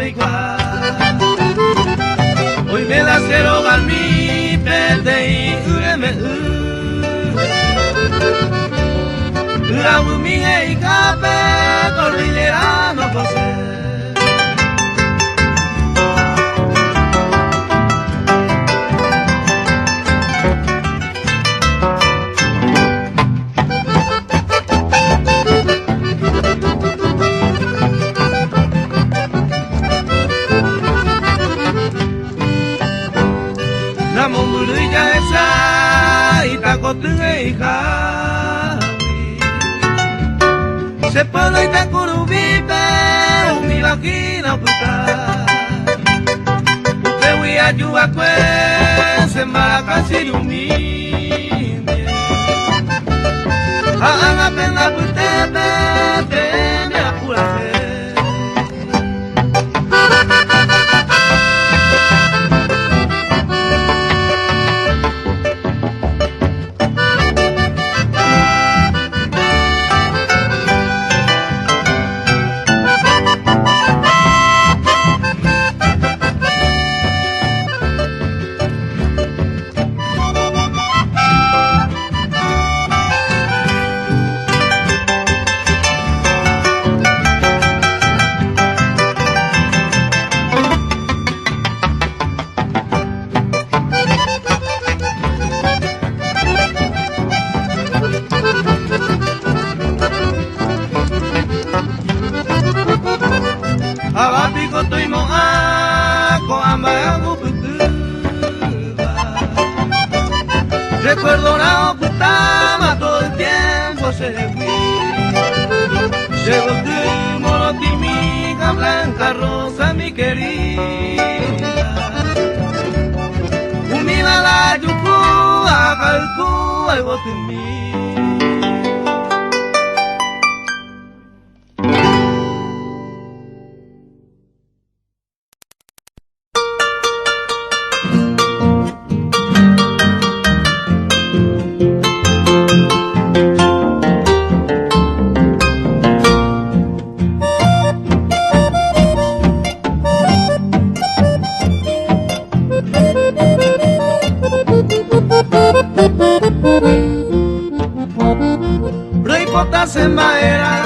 peikua. Hoy me la cero galmi petei ureme la buminga y cape cordillera no posee. Se puede ir a Curubipe, un milagina puta. Usted voy a ayudar se maracasi un hagan pena usted me apurase. Recuerdo una putama, todo el tiempo se le fui. Llegó tu monotimiga, blanca rosa, mi querida. Unida la yucu, acalcu, algo de mí. Se maera,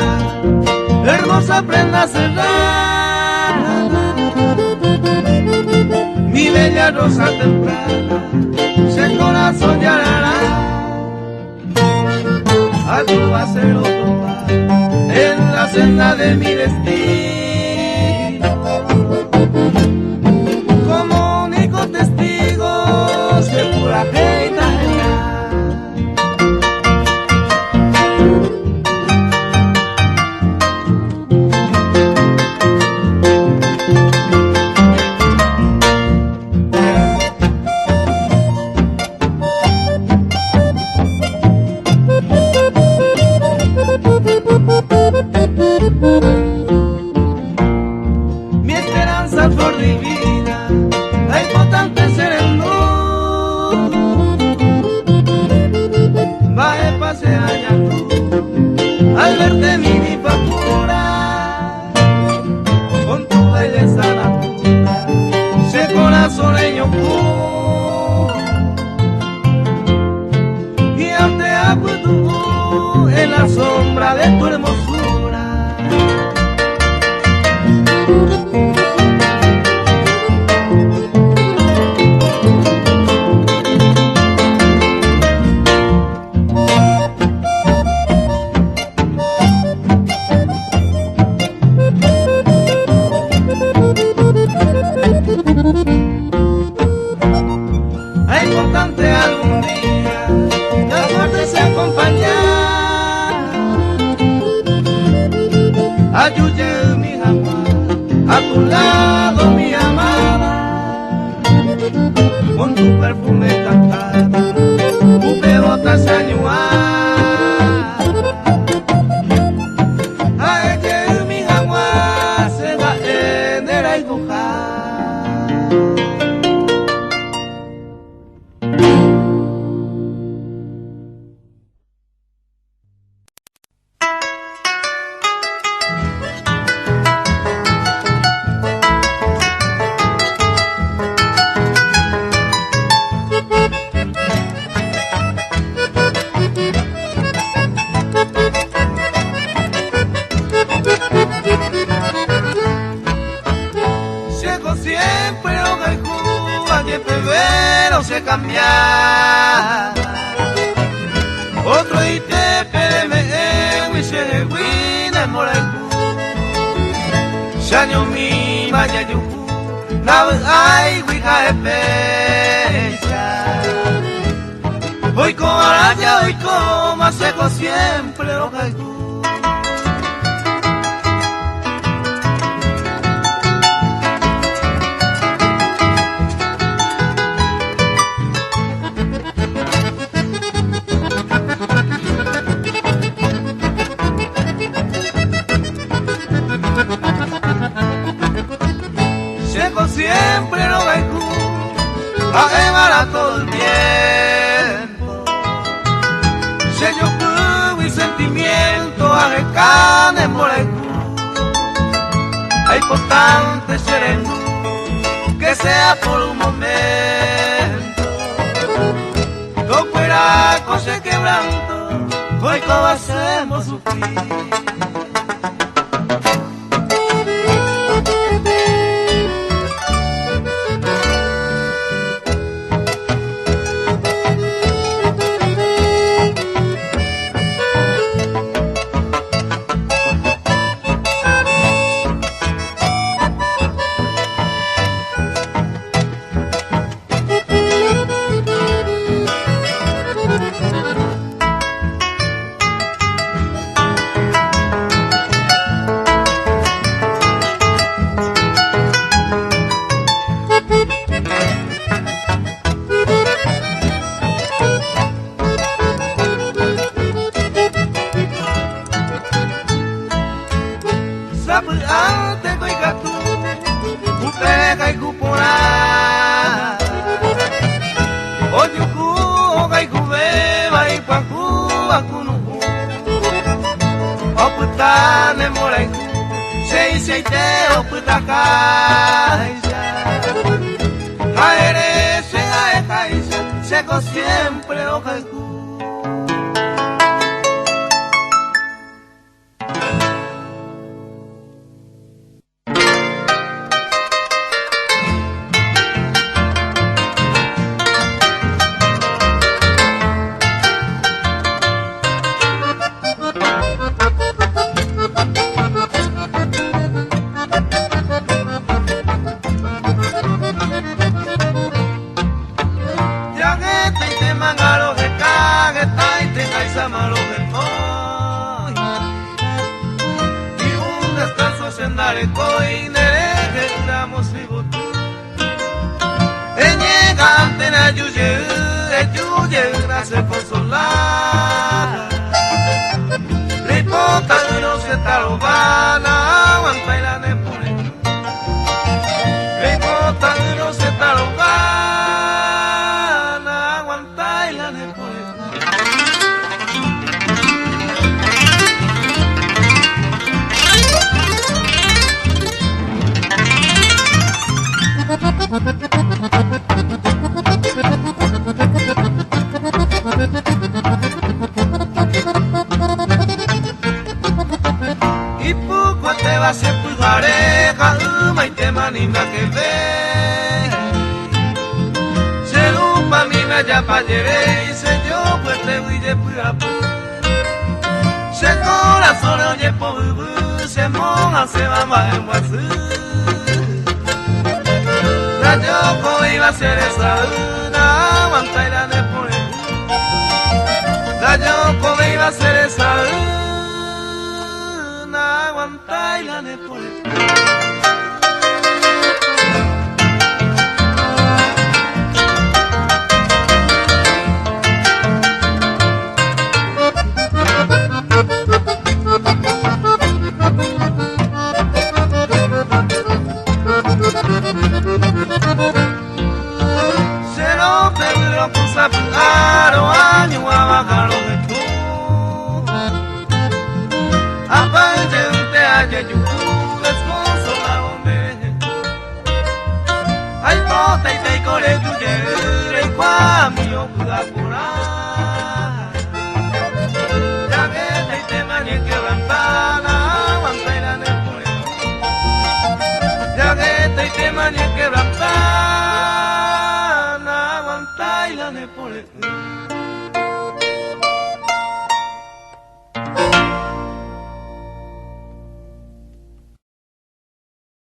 hermosa prenda cerrada, mi bella rosa temprana, se corazón llorará, a tu acero tomar en la senda de mi destino, como único testigo, se pura jeita. en febrero se cambia. Otro y te pereme, y se le guina molecu. Shaño mi vaya yuku, nave ay wika pecha. Hoy con araña, hoy con más seco siempre lo caigo. Siempre no vengo a quemar todo el tiempo. Se yo puedo mi sentimiento a recane molecu. Es importante sereno que sea por un momento. No fuera cosa quebranto, hoy como hacemos sufrir. Ante koikatu, upeka ikupona. Ojuku okaikubeba ipaku akunuku. Oputane moleku, seite oputakaisa. Aerese aekaisa, seco siempre okaiku. Malo del noi y un descanso sendare coi nere gramos vivotu e niegante na yuye grazie consolar ripota no se talobana aguanta la nepone ripota no se talobana aguanta la nepone. Y poco te va a ser pareja, y te manina que ve. Se lupa mi me ya pa lleve y se yo pues te voy de pura. Se corazón oye por se moja se va más en guasú. Yo iba a ser esa una aguanta y la de por el yo iba a ser esa una aguanta y la de por el Aro año a bajar de tú aparte te haya yo esposo la hombre ay pota y te corre tu yere y cuami yo pueda curar ya que te mañe que ventana aguanta y la nepure ya que te mañe que